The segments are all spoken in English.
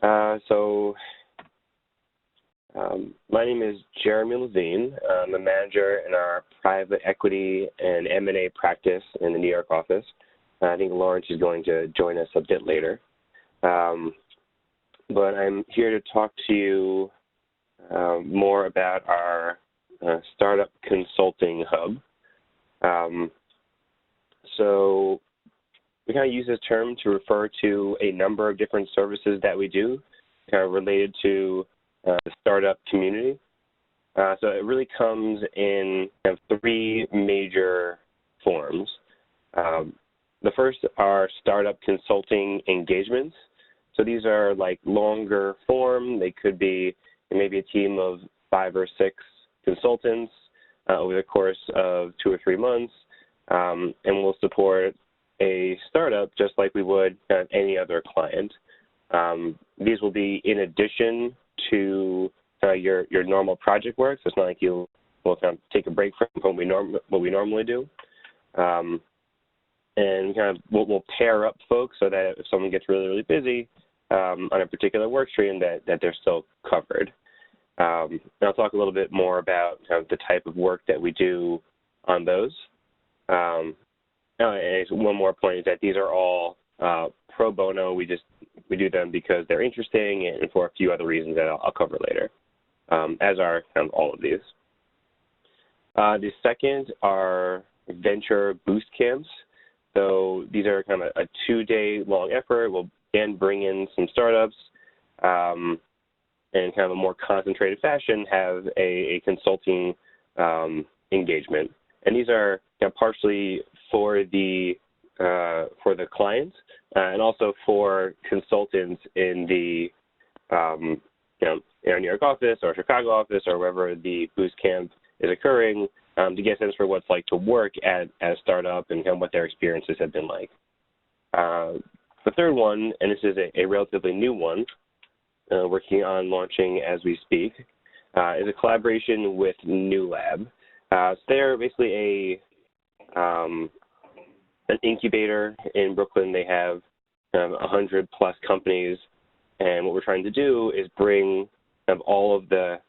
So my name is Jeremy Levine. I'm a manager in our private equity and M&A practice in the New York office. I think Lawrence is going to join us a bit later. But I'm here to talk to you more about our Startup Consulting Hub. So we kind of use this term to refer to a number of different services that we do related to the startup community. So it really comes in three major forms. The first are startup consulting engagements. So these are like longer form. They could be maybe a team of 5 or 6 consultants over the course of 2 or 3 months, and we'll support a startup just like we would any other client. These will be in addition to your normal project work. So it's not like you will take a break from what we normally do. And we'll pair up folks so that if someone gets really, really busy on a particular work stream, that they're still covered. And I'll talk a little bit more about the type of work that we do on those. And one more point is that these are all pro bono. We do them because they're interesting and for a few other reasons that I'll cover later, as are all of these. The second are venture boost camps. So these are a 2-day long effort. We'll again bring in some startups and a more concentrated fashion have a consulting engagement. And these are partially for the clients and also for consultants in the New York office or Chicago office or wherever the boost camp is occurring, to get a sense for what it's like to work at a startup and what their experiences have been like. The third one, and this is a relatively new one, working on launching as we speak, is a collaboration with NEWLAB. So they're basically an incubator in Brooklyn. They have 100+ companies, and what we're trying to do is bring all of the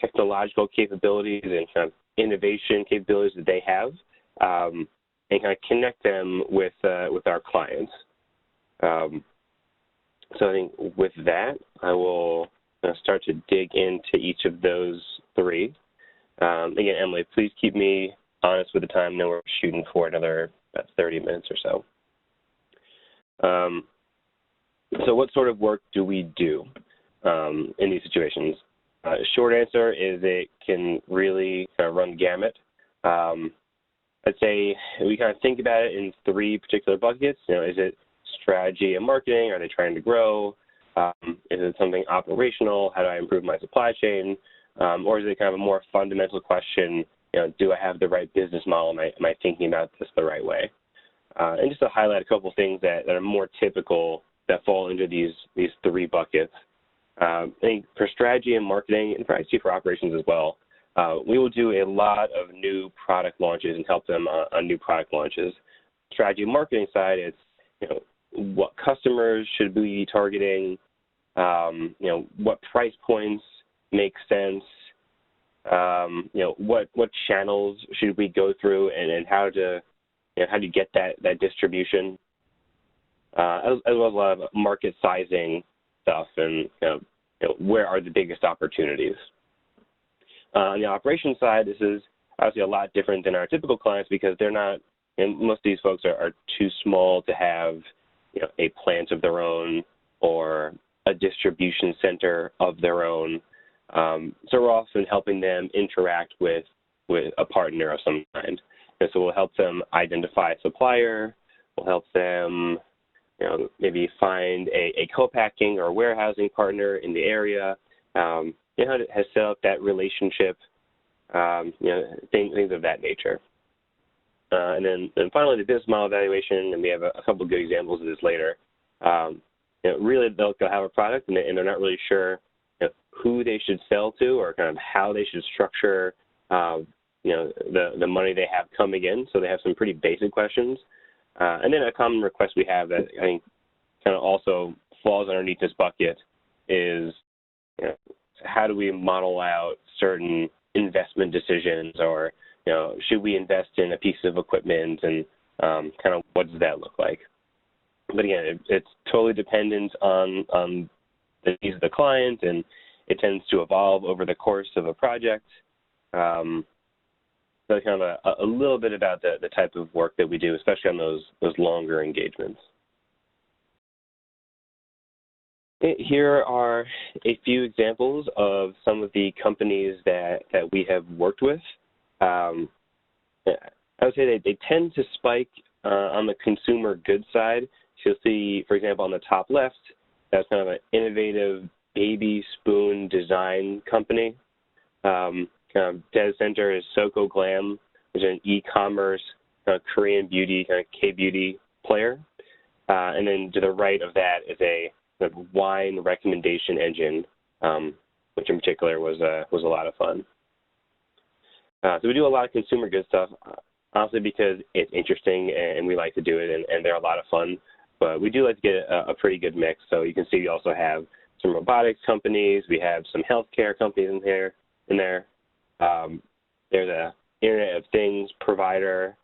technological capabilities and innovation capabilities that they have, and connect them with our clients. So I think with that, I will start to dig into each of those three. Again, Emily, please keep me honest with the time. I know we're shooting for another about 30 minutes or so. So what sort of work do we do in these situations? Short answer is it can really run gamut. I'd say we think about it in 3 particular buckets. Is it strategy and marketing? Are they trying to grow? Is it something operational? How do I improve my supply chain? Or is it a more fundamental question? Do I have the right business model? Am I thinking about this the right way? And just to highlight a couple things that are more typical that fall into these 3 buckets. I think for strategy and marketing, and actually for operations as well, we will do a lot of new product launches and help them on new product launches. Strategy and marketing side, it's what customers should we be targeting, what price points make sense, what channels should we go through, and how do you get that distribution, as well as a lot of market sizing stuff and where are the biggest opportunities. On the operations side, this is obviously a lot different than our typical clients because they're not, and most of these folks are too small to have a plant of their own or a distribution center of their own. So we're often helping them interact with a partner of some kind. And so we'll help them identify a supplier. We'll help them maybe find a co-packing or warehousing partner in the area, how to set up that relationship, things of that nature. And then finally, the business model evaluation, and we have a couple of good examples of this later. Really, they'll have a product, and they're not really sure who they should sell to or how they should structure the money they have coming in. So they have some pretty basic questions. And then a common request we have that I think also falls underneath this bucket is, how do we model out certain investment decisions, or should we invest in a piece of equipment, and kind of what does that look like? But again, it's totally dependent on the needs of the client, and it tends to evolve over the course of a project. So kind of a little bit about the type of work that we do, especially on those longer engagements. Here are a few examples of some of the companies that we have worked with. I would say they tend to spike on the consumer goods side. So you'll see, for example, on the top left, that's kind of an innovative baby spoon design company. Kind of dead center is Soko Glam, which is an e-commerce Korean beauty, kind of K-beauty player. And then to the right of that is a wine recommendation engine, which in particular was a lot of fun. So we do a lot of consumer goods stuff, honestly, because it's interesting and we like to do it, and they're a lot of fun. But we do like to get a pretty good mix. So you can see we also have some robotics companies. We have some healthcare companies in there. There's a Internet of Things provider.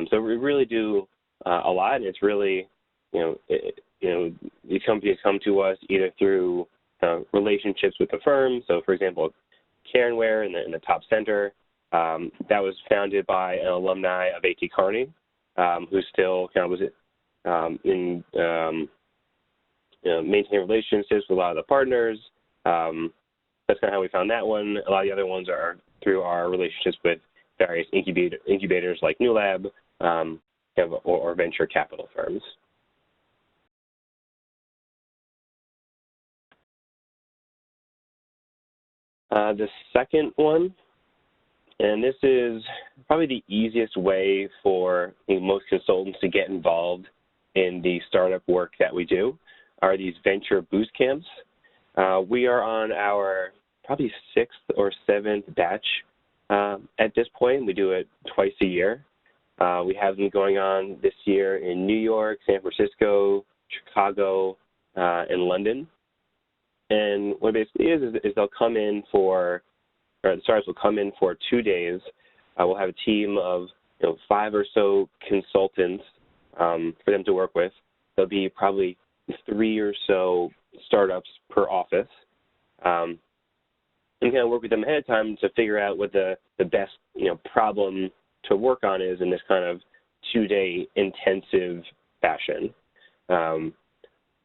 So we really do a lot, and it's really, these companies come to us either through relationships with the firm. So, for example, Kearney in the top center, that was founded by an alumni of A.T. Kearney, who still kind of was maintaining relationships with a lot of the partners. That's kind of how we found that one. A lot of the other ones are through our relationships with various incubators like NEWLAB or venture capital firms. The second one, and this is probably the easiest way for most consultants to get involved in the startup work that we do, are these venture boost camps. We are on our probably 6th or 7th batch at this point. We do it twice a year. We have them going on this year in New York, San Francisco, Chicago, and London. And what it basically is they'll come in the startups will come in for 2 days. We'll have a team of 5 or so consultants for them to work with. There'll be probably 3 or so startups per office. And kind of work with them ahead of time to figure out what the best problem to work on is in this kind of 2-day intensive fashion.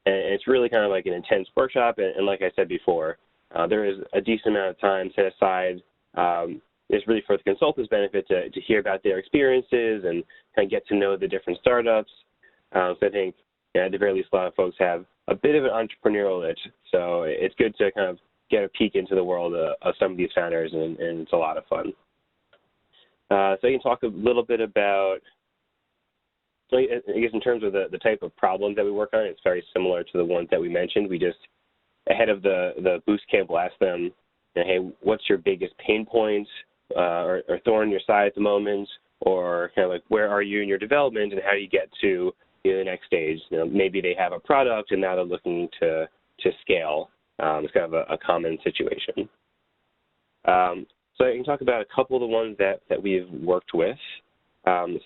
And it's really kind of like an intense workshop, and like I said before, there is a decent amount of time set aside. It's really for the consultants' benefit to hear about their experiences and kind of get to know the different startups. So I think at the very least, a lot of folks have a bit of an entrepreneurial itch, so it's good to kind of get a peek into the world of some of these founders, and it's a lot of fun. So you can talk a little bit about, I guess in terms of the type of problems that we work on, it's very similar to the ones that we mentioned. We just, ahead of the boost camp, we'll ask them, hey, what's your biggest pain points or thorn in your side at the moment, or kind of like where are you in your development and how do you get to the next stage? Maybe they have a product and now they're looking to scale. It's kind of a common situation. So I can talk about a couple of the ones that we've worked with.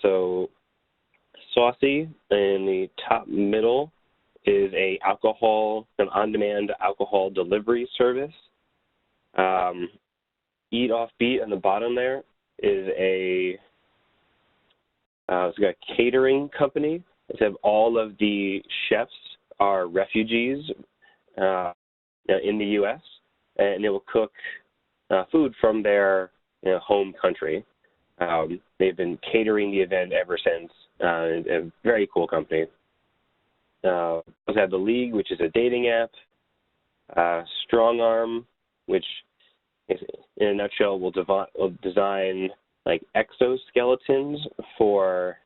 So Saucy in the top middle is an on-demand alcohol delivery service. Eat Off Beat on the bottom there is it's got a catering company. It's have all of the chefs are refugees in the U.S., and they will cook food from their home country. They've been catering the event ever since. A very cool company. We also have The League, which is a dating app. Strong Arm, which is, in a nutshell, will design like exoskeletons for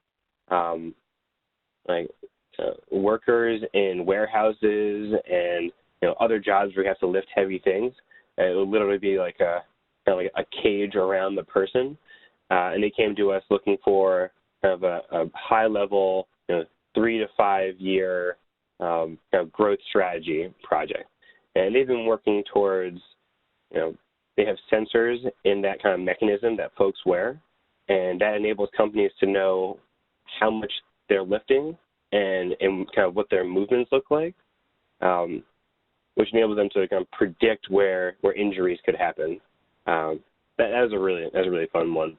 workers in warehouses and other jobs where you have to lift heavy things. It will literally be like a cage around the person. And they came to us looking for kind of a high-level, 3 to 5 year kind of growth strategy project. And they've been working towards, they have sensors in that kind of mechanism that folks wear, and that enables companies to know how much they're lifting and kind of what their movements look like, which enables them to kind of predict where injuries could happen. That was a really fun one.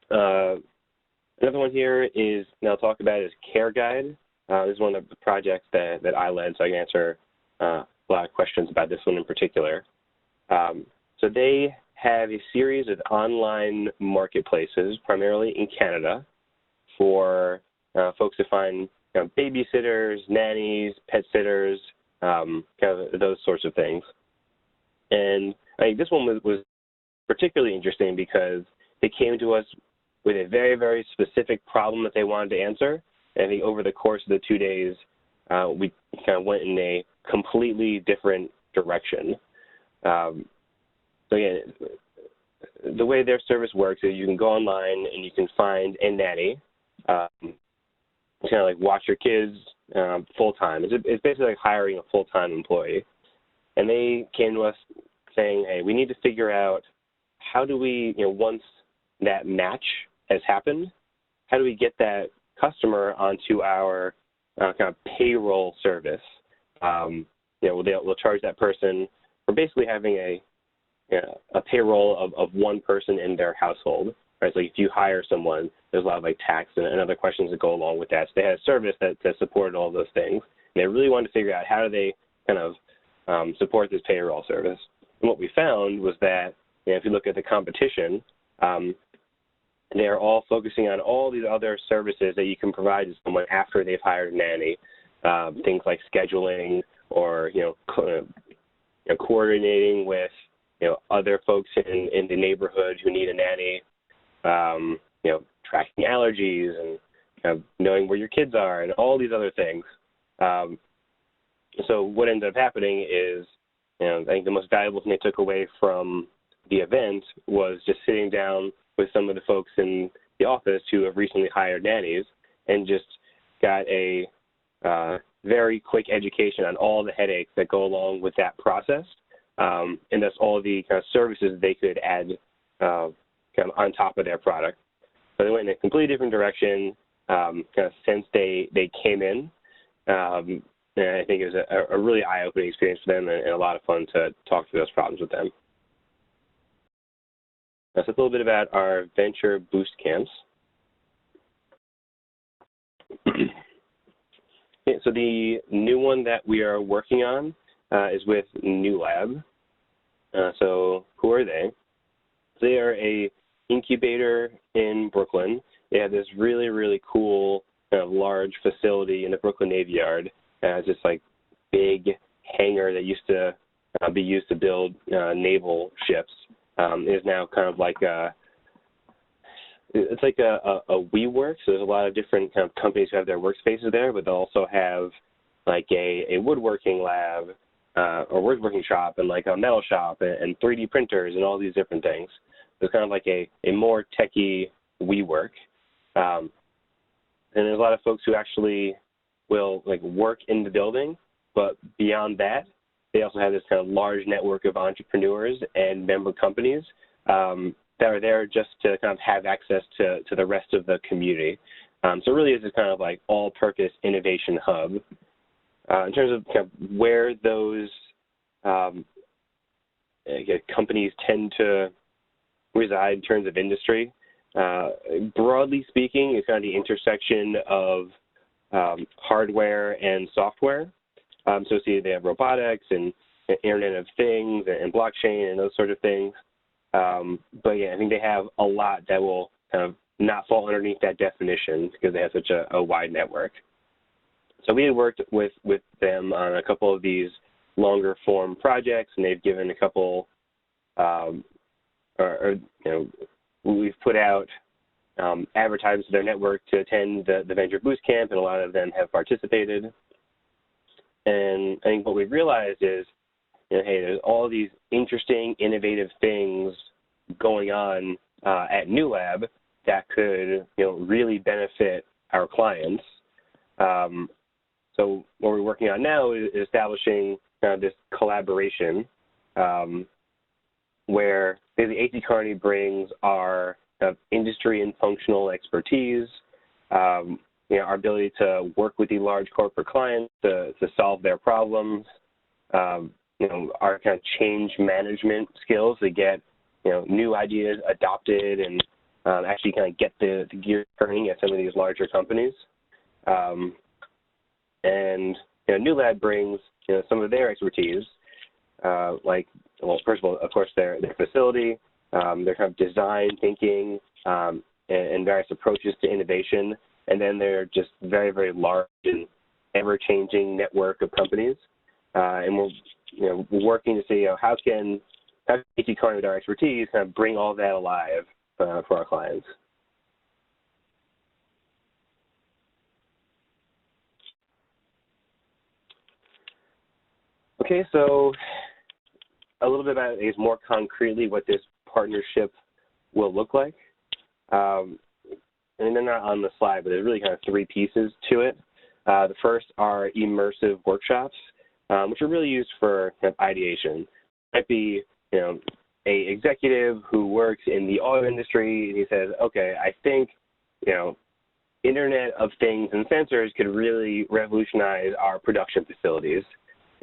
Another one here is, and I'll talk about, is Care Guide. This is one of the projects that I led, so I can answer a lot of questions about this one in particular. So they have a series of online marketplaces, primarily in Canada, for folks to find babysitters, nannies, pet sitters, kind of those sorts of things. And I think this one was particularly interesting because they came to us with a very, very specific problem that they wanted to answer. And I think over the course of the 2 days, we kind of went in a completely different direction. So again, the way their service works is you can go online and you can find a nanny, kind of like watch your kids full-time. It's basically like hiring a full-time employee. And they came to us saying, hey, we need to figure out how do we, once that match has happened, how do we get that customer onto our kind of payroll service? We'll charge that person for basically having a payroll of one person in their household, right? So if you hire someone, there's a lot of like tax and other questions that go along with that. So they had a service that supported all those things. And they really wanted to figure out how do they kind of support this payroll service. And what we found was that, if you look at the competition, they're all focusing on all these other services that you can provide to someone after they've hired a nanny, things like scheduling or, coordinating with, other folks in the neighborhood who need a nanny, tracking allergies and kind of knowing where your kids are and all these other things. So what ended up happening is, I think the most valuable thing they took away from the event was just sitting down with some of the folks in the office who have recently hired nannies and just got a very quick education on all the headaches that go along with that process. And that's all the kind of services they could add kind of on top of their product. So they went in a completely different direction kind of since they came in. And I think it was a really eye-opening experience for them and a lot of fun to talk through those problems with them. That's a little bit about our venture boost camps. Okay, so the new one that we are working on is with NEWLAB. So who are they? They are a incubator in Brooklyn. They have this really, really cool large facility in the Brooklyn Navy Yard. It's this like big hangar that used to be used to build naval ships. Is now kind of like it's like a WeWork. So there's a lot of different kind of companies who have their workspaces there, but they also have like a woodworking lab or woodworking shop and like a metal shop and 3D printers and all these different things. So it's kind of like a more techie WeWork. And there's a lot of folks who actually will like work in the building, but beyond that, they also have this kind of large network of entrepreneurs and member companies that are there just to kind of have access to the rest of the community. So it really is this kind of like all-purpose innovation hub. In terms of kind of where those companies tend to reside in terms of industry, broadly speaking, it's kind of the intersection of hardware and software. So see, they have robotics and Internet of Things and blockchain and those sort of things. But yeah, I think they have a lot that will kind of not fall underneath that definition because they have such a wide network. So we had worked with them on a couple of these longer form projects, and they've given a couple, we've put out advertisements to their network to attend the Venture Boost Camp, and a lot of them have participated. And I think what we've realized is, hey, there's all these interesting, innovative things going on at NEWLAB that could, really benefit our clients. So what we're working on now is establishing this collaboration, where the A.T. Kearney brings our industry and functional expertise, our ability to work with the large corporate clients to solve their problems, our kind of change management skills to get new ideas adopted and actually kind of get the gears turning at some of these larger companies. And New Lab brings some of their expertise, first of all, of course, their facility, their kind of design thinking, and various approaches to innovation, and then they're just very, very large and ever-changing network of companies. And we're working to see how can A.T. Kearney with our expertise kind of bring all that alive for our clients. Okay, so a little bit about, more concretely what this partnership will look like. And they're not on the slide, but there's really kind of three pieces to it. The first are immersive workshops, which are really used for kind of ideation. It might be, a executive who works in the auto industry, and he says, okay, I think, Internet of Things and sensors could really revolutionize our production facilities.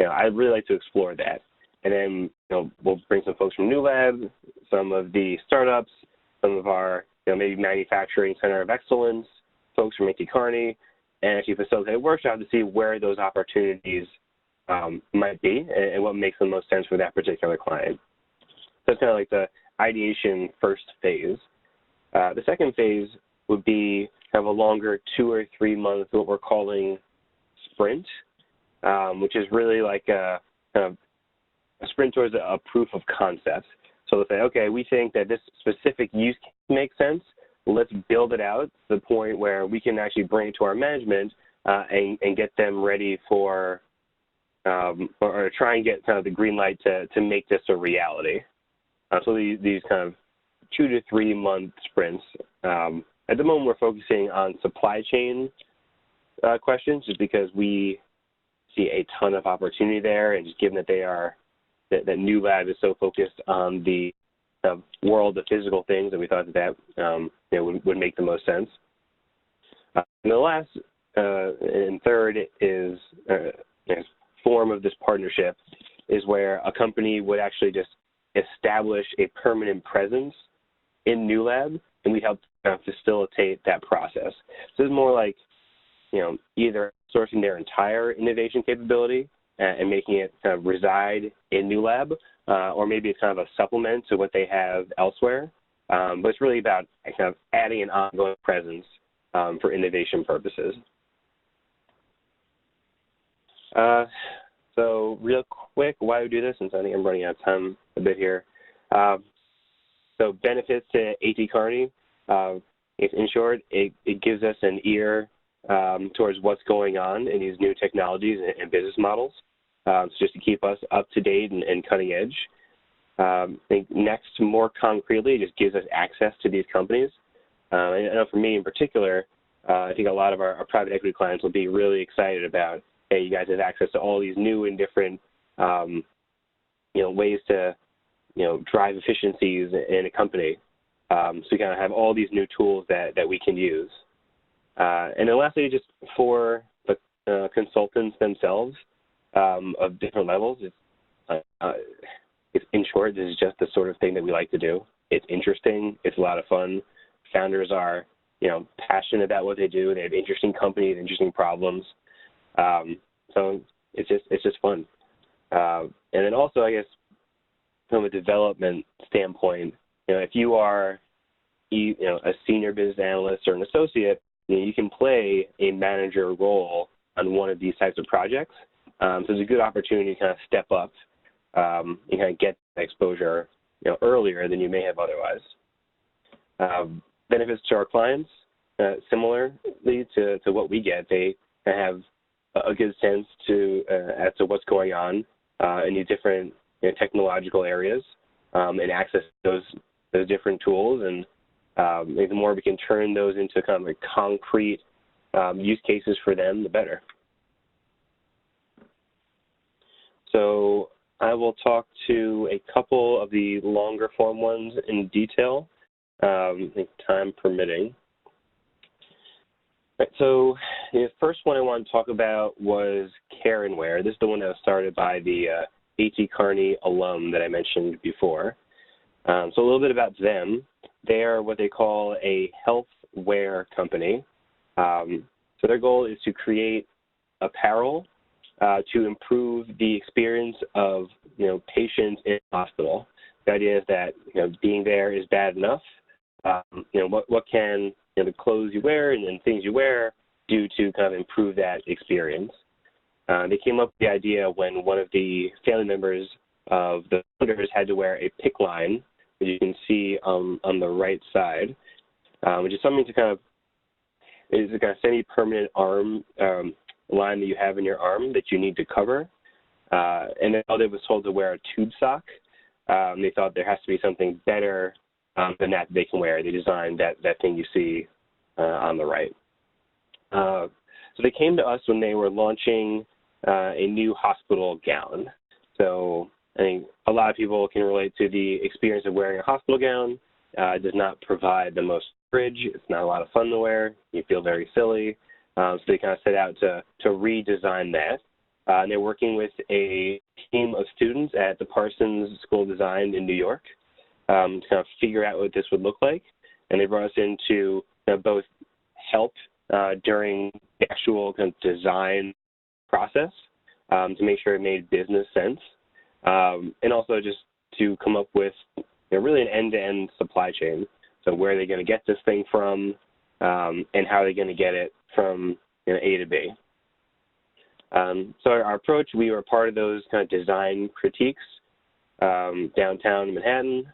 I'd really like to explore that. And then, we'll bring some folks from New Lab, some of the startups, some of our, maybe manufacturing center of excellence, folks from A.T. Kearney, and actually facilitate a workshop to see where those opportunities might be and what makes the most sense for that particular client. So that's kind of like the ideation first phase. The second phase would be kind of a longer 2 or 3 month, what we're calling sprint, which is really like a kind of a sprint towards a proof of concept. So they'll say, okay, we think that this specific use case makes sense. Let's build it out to the point where we can actually bring it to our management and get them ready for, or try and get kind of the green light to make this a reality. So these kind of 2 to 3 month sprints. At the moment, we're focusing on supply chain questions, just because we see a ton of opportunity there, and just given that that New Lab is so focused on the world of physical things, that we thought that would make the most sense. And the last and third is form of this partnership is where a company would actually just establish a permanent presence in New Lab, and we help facilitate that process. So it's more like, either sourcing their entire innovation capability and making it kind of reside in New Lab, or maybe it's kind of a supplement to what they have elsewhere. But it's really about kind of adding an ongoing presence for innovation purposes. So real quick, why we do this, since I think I'm running out of time a bit here. So benefits to A.T. Kearney, in short, it gives us an ear towards what's going on in these new technologies and business models, so just to keep us up to date and cutting edge. I think next, more concretely, it just gives us access to these companies. I know for me in particular, I think a lot of our private equity clients will be really excited about, hey, you guys have access to all these new and different ways to drive efficiencies in a company. So we kind of have all these new tools that we can use. And then lastly, just for the consultants themselves of different levels, it's in short, this is just the sort of thing that we like to do. It's interesting. It's a lot of fun. Founders are, passionate about what they do. They have interesting companies, interesting problems. So it's just fun. And then also, I guess, from a development standpoint, if you are, a senior business analyst or an associate, you can play a manager role on one of these types of projects. So it's a good opportunity to kind of step up and kind of get exposure, earlier than you may have otherwise. Benefits to our clients, similarly to what we get, they have a good sense as to what's going on in these different technological areas, and access those different tools, and the more we can turn those into kind of like concrete use cases for them, the better. So I will talk to a couple of the longer form ones in detail, I think time permitting. Right, so the first one I want to talk about was Care and Wear. This is the one that was started by the A.T. Kearney alum that I mentioned before. So a little bit about them. They are what they call a health wear company. So their goal is to create apparel to improve the experience of patients in the hospital. The idea is that being there is bad enough. What can the clothes you wear and things you wear do to kind of improve that experience? They came up with the idea when one of the family members of the founders had to wear a PICC line, which you can see on the right side, which is something to kind of is a kind of semi-permanent arm line that you have in your arm that you need to cover. And then they was told to wear a tube sock. They thought there has to be something better than that they can wear. They designed that thing you see on the right. So they came to us when they were launching a new hospital gown. So I think a lot of people can relate to the experience of wearing a hospital gown. It does not provide the most coverage. It's not a lot of fun to wear. You feel very silly. So they kind of set out to redesign that. And they're working with a team of students at the Parsons School of Design in New York to kind of figure out what this would look like. And they brought us in to both help during the actual kind of design process to make sure it made business sense, and also just to come up with really an end-to-end supply chain. So where are they going to get this thing from, and how are they going to get it from A to B? So our approach, we were part of those kind of design critiques downtown Manhattan.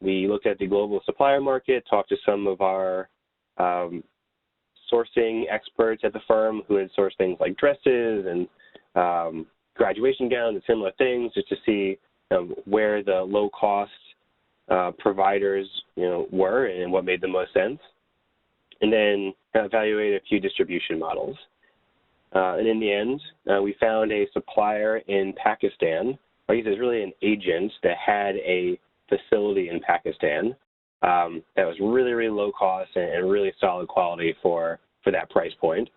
We looked at the global supplier market, talked to some of our sourcing experts at the firm who had sourced things like dresses and graduation gowns and similar things, just to see where the low-cost providers were and what made the most sense, and then evaluate a few distribution models. And in the end, we found a supplier in Pakistan, or I guess it's really an agent that had a facility in Pakistan that was really, really low cost and really solid quality for that price point.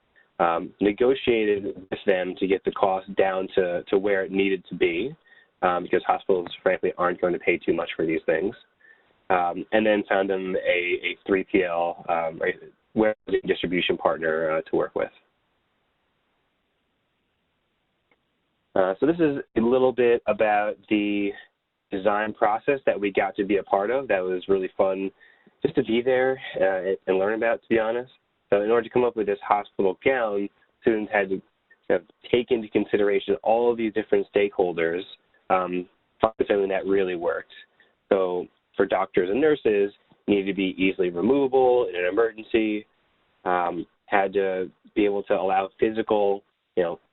Negotiated with them to get the cost down to where it needed to be, because hospitals, frankly, aren't going to pay too much for these things. And then found them a 3PL warehousing distribution partner to work with. So this is a little bit about the design process that we got to be a part of. That was really fun just to be there and learn about, to be honest. So in order to come up with this hospital gown, students had to take into consideration all of these different stakeholders, find something that really worked. So for doctors and nurses, needed to be easily removable in an emergency, had to be able to allow physical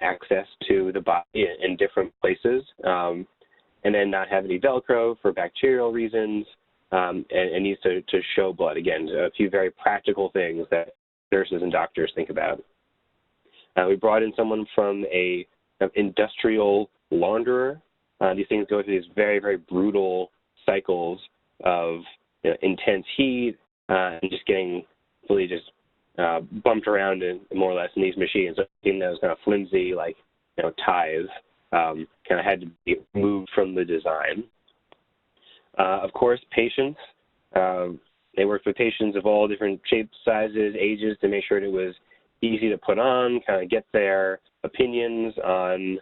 access to the body in different places, and then not have any Velcro for bacterial reasons, and needs to show blood. Again, a few very practical things that nurses and doctors think about. We brought in someone from a industrial launderer. These things go through these very, very brutal cycles of intense heat and just getting really just bumped around more or less in these machines. So anything that was kind of flimsy, like ties, kind of had to be moved from the design. Of course, patients. They worked with patients of all different shapes, sizes, ages to make sure that it was easy to put on, kind of get their opinions on,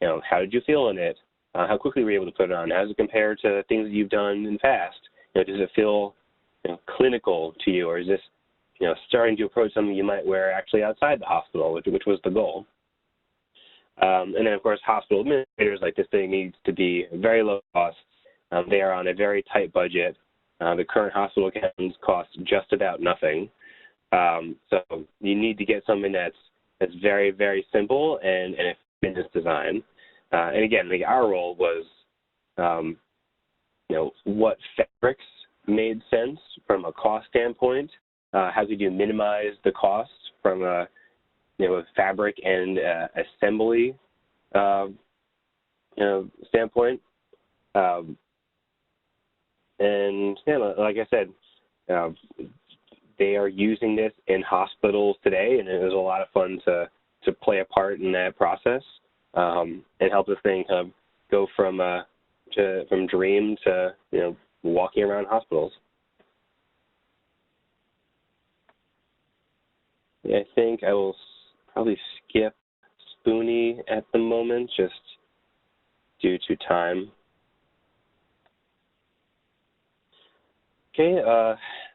how did you feel in it? How quickly were you able to put it on? How does it compare to things that you've done in the past? Does it feel clinical to you, or is this starting to approach something you might wear actually outside the hospital, which was the goal? And then, of course, hospital administrators, like this thing needs to be very low cost. They are on a very tight budget. The current hospital gowns cost just about nothing. So you need to get something that's very, very simple and a business design. And again, our role was, what fabrics made sense from a cost standpoint. How could you minimize the cost from a fabric and assembly standpoint. And yeah, like I said, they are using this in hospitals today, and it was a lot of fun to play a part in that process and help this thing kind of go from dream to walking around hospitals. I think I will probably skip Spoonie at the moment, just due to time. Okay,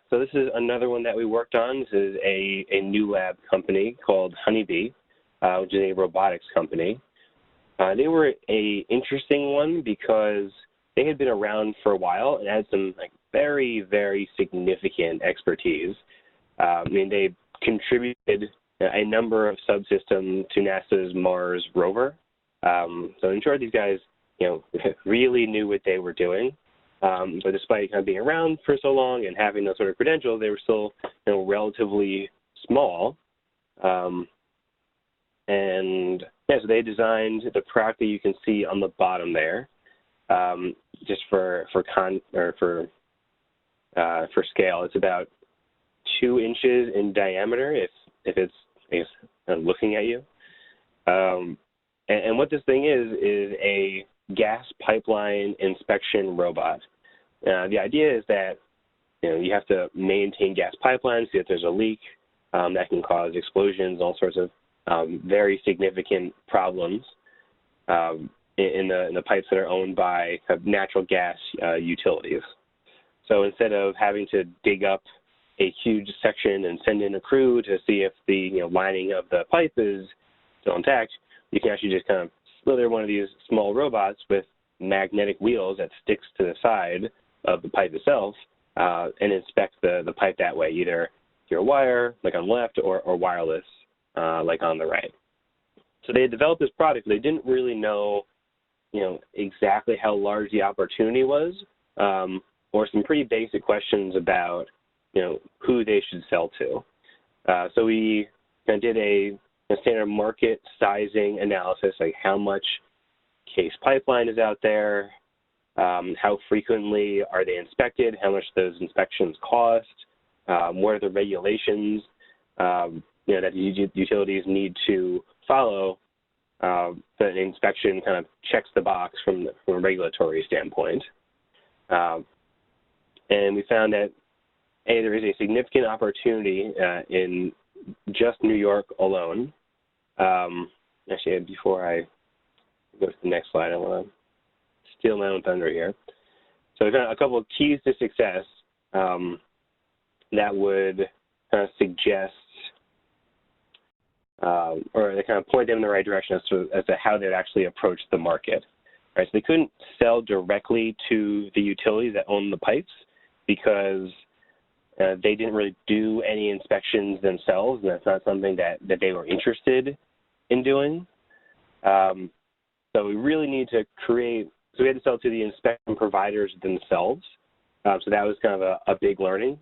so this is another one that we worked on. This is a NEWLAB company called Honeybee, which is a robotics company. They were an interesting one because they had been around for a while and had some very, very significant expertise. They contributed a number of subsystems to NASA's Mars rover. So in short, these guys, really knew what they were doing. But despite kind of being around for so long and having those sort of credentials, they were still, relatively small. And yeah, so they designed the product that you can see on the bottom there, just for scale. It's about 2 inches in diameter if it's looking at you. And what this thing is a gas pipeline inspection robot. The idea is that you have to maintain gas pipelines, see if there's a leak that can cause explosions, all sorts of very significant problems in the pipes that are owned by natural gas utilities. So instead of having to dig up a huge section and send in a crew to see if the lining of the pipe is still intact, you can actually just kind of slither one of these small robots with magnetic wheels that sticks to the side of the pipe itself and inspect the pipe that way, either through a wire, like on the left, or wireless, like on the right. So they had developed this product. They didn't really know, exactly how large the opportunity was, or some pretty basic questions about, who they should sell to. So we did a standard market sizing analysis, like how much case pipeline is out there, how frequently are they inspected, how much those inspections cost, what are the regulations that utilities need to follow, that an inspection kind of checks the box from a regulatory standpoint. And we found that there is a significant opportunity in just New York alone. Actually, before I go to the next slide, I want to steal my own thunder here. So we've got a couple of keys to success that would suggest or they kind of point them in the right direction as to how they'd actually approach the market. Right? So they couldn't sell directly to the utilities that own the pipes because they didn't really do any inspections themselves, and that's not something that they were interested in doing. So we really need to create, so we had to sell to the inspection providers themselves. So that was kind of a big learning.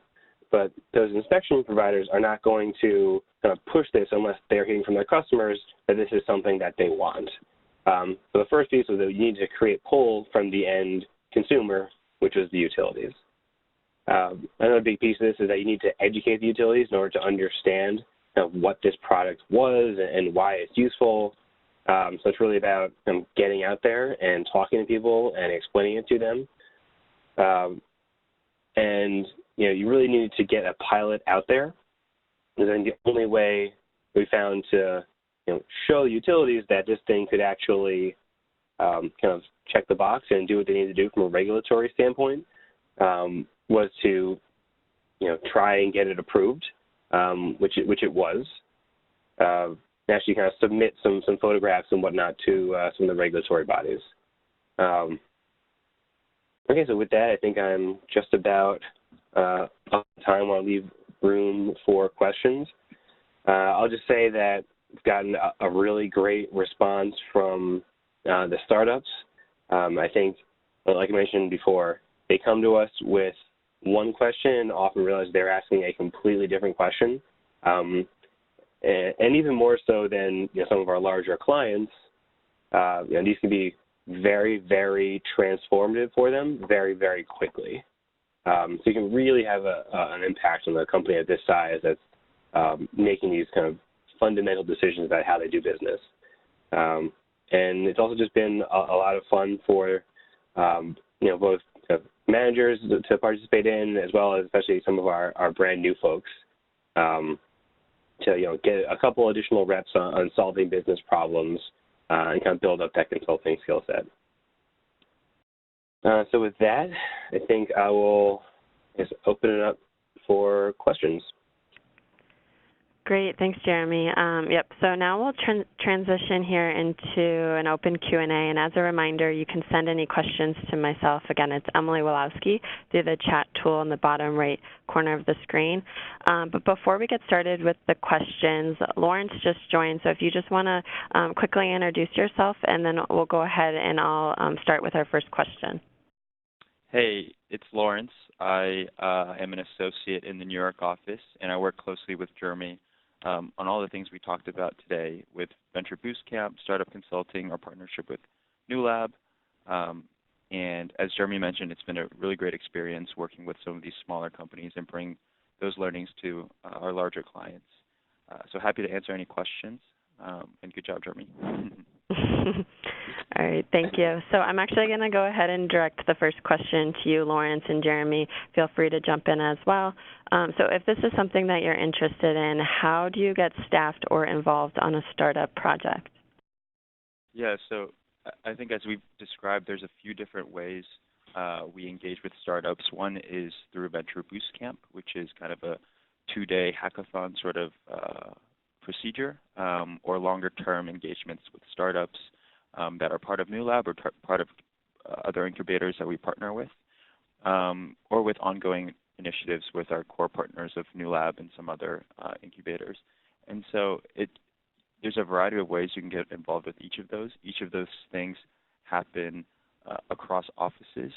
But those inspection providers are not going to kind of push this unless they're hearing from their customers that this is something that they want. So the first piece was that you need to create pull from the end consumer, which is the utilities. Another big piece of this is that you need to educate the utilities in order to understand what this product was and why it's useful. So it's really about getting out there and talking to people and explaining it to them. And you really need to get a pilot out there. And then the only way we found to show utilities that this thing could actually kind of check the box and do what they need to do from a regulatory standpoint was to try and get it approved, which it was. Actually kind of submit some photographs and whatnot to some of the regulatory bodies. Okay, so with that, I think I'm just about up on time. I want to leave room for questions. I'll just say that we've gotten a really great response from the startups. I think, like I mentioned before, they come to us with one question and often realize they're asking a completely different question. And even more so than some of our larger clients, these can be very, very transformative for them very, very quickly. So you can really have an impact on a company of this size that's making these kind of fundamental decisions about how they do business. And it's also just been a lot of fun for both managers to participate in, as well as especially some of our brand new folks to get a couple additional reps on solving business problems and kind of build up that consulting skill set. So with that, I think I will just open it up for questions. Great, thanks, Jeremy. Yep. So now we'll transition here into an open Q&A, and as a reminder, you can send any questions to myself. Again, it's Emily Wolowski through the chat tool in the bottom right corner of the screen. But before we get started with the questions, Lawrence just joined, so if you just want to quickly introduce yourself, and then we'll go ahead and I'll start with our first question. Hey, it's Lawrence. I am an associate in the New York office, and I work closely with Jeremy on all the things we talked about today with Venture Boost Camp, Startup Consulting, our partnership with NEWLAB. And as Jeremy mentioned, it's been a really great experience working with some of these smaller companies and bring those learnings to our larger clients. So happy to answer any questions, and good job, Jeremy. All right, thank you. So I'm actually going to go ahead and direct the first question to you, Lawrence, and Jeremy. Feel free to jump in as well. So if this is something that you're interested in, how do you get staffed or involved on a startup project? Yeah, so I think as we've described, there's a few different ways we engage with startups. One is through Venture Boost Camp, which is kind of a 2-day hackathon sort of procedure, or longer-term engagements with startups that are part of NEWLAB or part of other incubators that we partner with, or with ongoing initiatives with our core partners of NEWLAB and some other incubators. And so there's a variety of ways you can get involved with each of those. Each of those things happen across offices.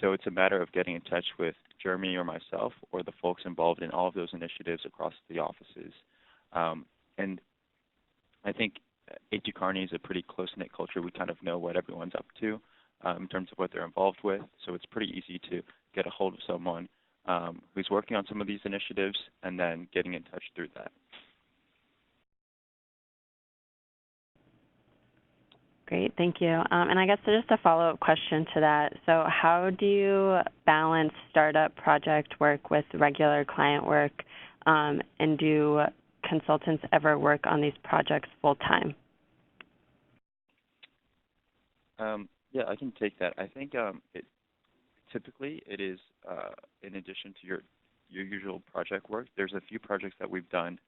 So it's a matter of getting in touch with Jeremy or myself or the folks involved in all of those initiatives across the offices. And I think A.T. Kearney is a pretty close-knit culture. We kind of know what everyone's up to in terms of what they're involved with. So it's pretty easy to get a hold of someone who's working on some of these initiatives and then getting in touch through that. Great, thank you. And I guess just a follow-up question to that. So how do you balance startup project work with regular client work, and do consultants ever work on these projects full-time? Yeah, I can take that. I think typically it is in addition to your usual project work. There's a few projects that we've done,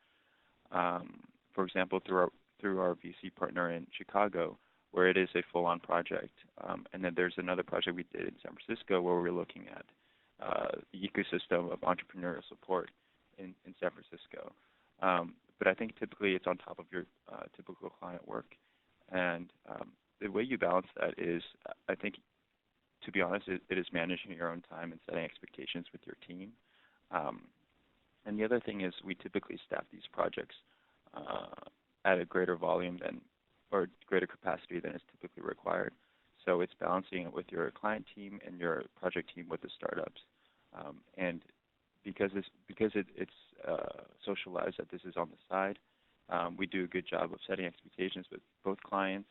for example, through our VC partner in Chicago, where it is a full-on project. And then there's another project we did in San Francisco where we're looking at the ecosystem of entrepreneurial support in San Francisco. But I think typically it's on top of your typical client work. And the way you balance that is, I think, to be honest, it is managing your own time and setting expectations with your team. And the other thing is we typically staff these projects at a greater volume or greater capacity than is typically required. So it's balancing it with your client team and your project team with the startups. And because it's socialized that this is on the side, we do a good job of setting expectations with both clients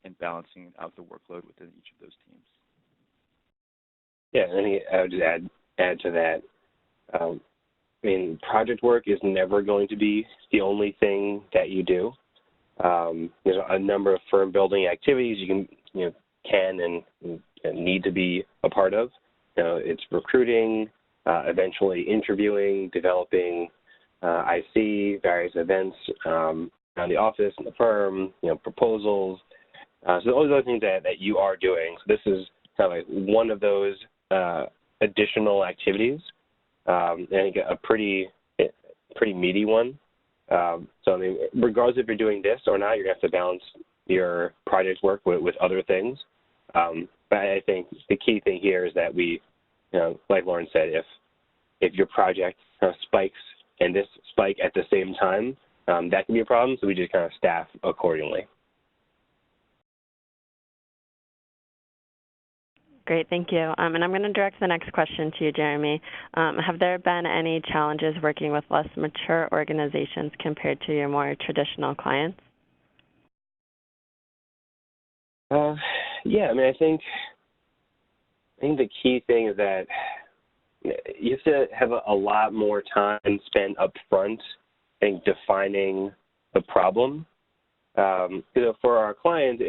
and balancing out the workload within each of those teams. Yeah, and I would just add to that. I mean, project work is never going to be the only thing that you do. There's a number of firm building activities you can and need to be a part of. It's recruiting, eventually interviewing, developing IC, various events around the office and the firm, proposals. So all those things that you are doing. So this is kind of like one of those additional activities. I think a pretty meaty one. So I mean, regardless if you're doing this or not, you're going to have to balance your project work with other things. But I think the key thing here is that we, like Lauren said, if your project spikes and this spike at the same time, that can be a problem. So we just kind of staff accordingly. Great, thank you. And I'm going to direct the next question to you, Jeremy. Have there been any challenges working with less mature organizations compared to your more traditional clients? Yeah, I mean, I think the key thing is that you have to have a lot more time spent up front, I think, defining the problem. For our clients,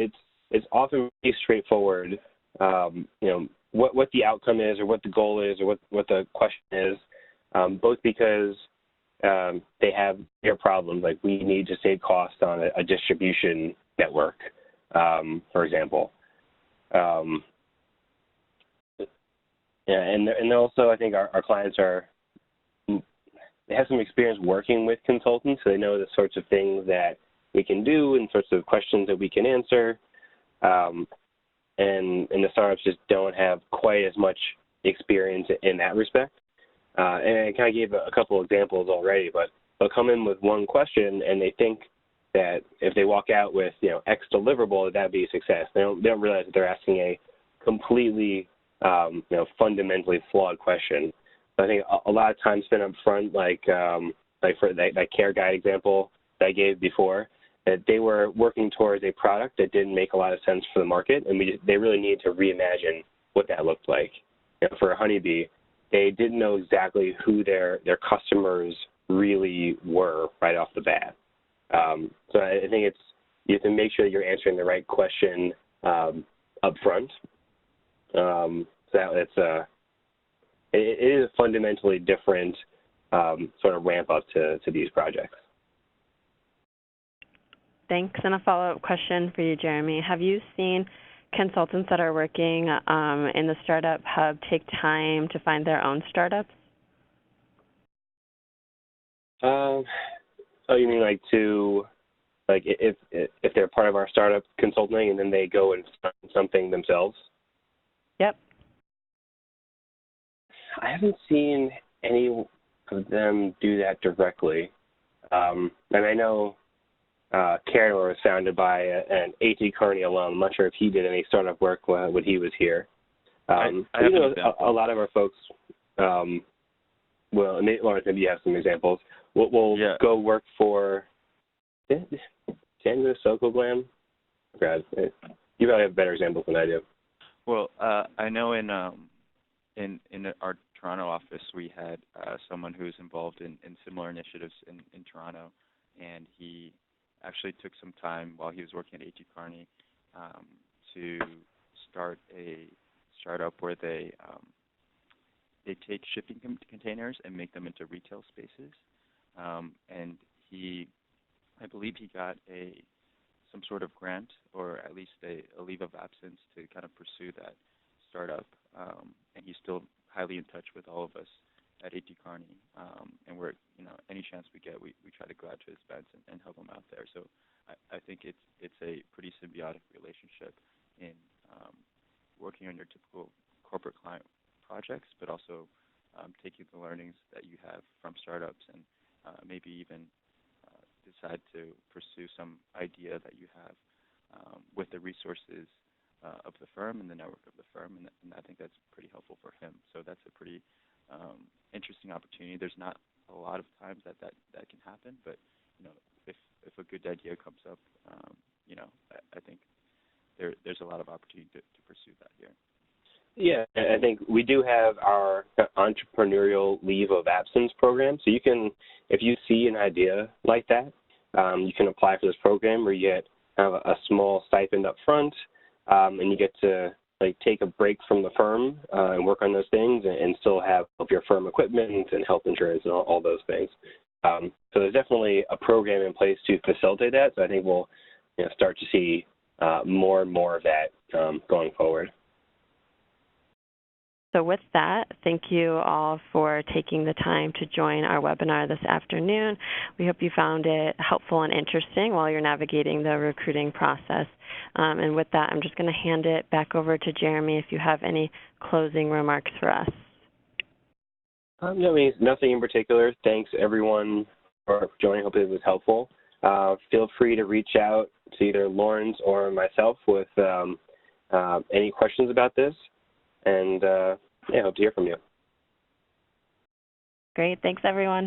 it's often pretty straightforward. What the outcome is, or what the goal is, or what the question is, both because they have their problems, like we need to save costs on a distribution network, for example. And also, I think our clients they have some experience working with consultants, so they know the sorts of things that we can do and sorts of questions that we can answer. And the startups just don't have quite as much experience in that respect. And I kind of gave a couple examples already, but they'll come in with one question and they think that if they walk out with X deliverable, that'd be a success. They don't realize that they're asking a completely fundamentally flawed question. So I think a lot of time spent up front, like for that care guide example that I gave before, that they were working towards a product that didn't make a lot of sense for the market, and they really needed to reimagine what that looked like. For Honeybee, they didn't know exactly who their customers really were right off the bat. So I think you have to make sure that you're answering the right question up front. So it is a fundamentally different sort of ramp up to these projects. Thanks. And a follow-up question for you, Jeremy. Have you seen consultants that are working in the Startup Hub take time to find their own startups? Oh, you mean if they're part of our startup consulting and then they go and find something themselves? Yep. I haven't seen any of them do that directly. And I know Kearney was founded by an A.T. Kearney alum. I'm not sure if he did any startup work when he was here. I have an example. A lot of our folks, Lawrence, maybe you have some examples. We'll go work for Daniel Sokoglam. God, you probably have better examples than I do. Well, I know in our Toronto office we had someone who was involved in similar initiatives in Toronto, and he actually took some time while he was working at A.T. Kearney to start a startup where they take shipping containers and make them into retail spaces. And I believe he got some sort of grant, or at least a leave of absence to kind of pursue that startup. And he's still highly in touch with all of us at A.T. Kearney, and we're, any chance we get, we try to go out to his events and help him out there. So I think it's a pretty symbiotic relationship in working on your typical corporate client projects, but also taking the learnings that you have from startups and maybe even decide to pursue some idea that you have with the resources of the firm and the network of the firm, and I think that's pretty helpful for him. So that's a pretty interesting opportunity. There's not a lot of times that can happen, but if a good idea comes up, I think there's a lot of opportunity to pursue that here. Yeah, I think we do have our entrepreneurial leave of absence program. So you can, if you see an idea like that, you can apply for this program where you get a small stipend up front, and you get to take a break from the firm and work on those things and still have your firm equipment and health insurance and all those things. So there's definitely a program in place to facilitate that. So I think we'll start to see more and more of that going forward. So with that, thank you all for taking the time to join our webinar this afternoon. We hope you found it helpful and interesting while you're navigating the recruiting process. And with that, I'm just going to hand it back over to Jeremy if you have any closing remarks for us. No, nothing in particular. Thanks, everyone, for joining. Hope it was helpful. Feel free to reach out to either Lawrence or myself with any questions about this. and yeah, hope to hear from you. Great. Thanks, everyone.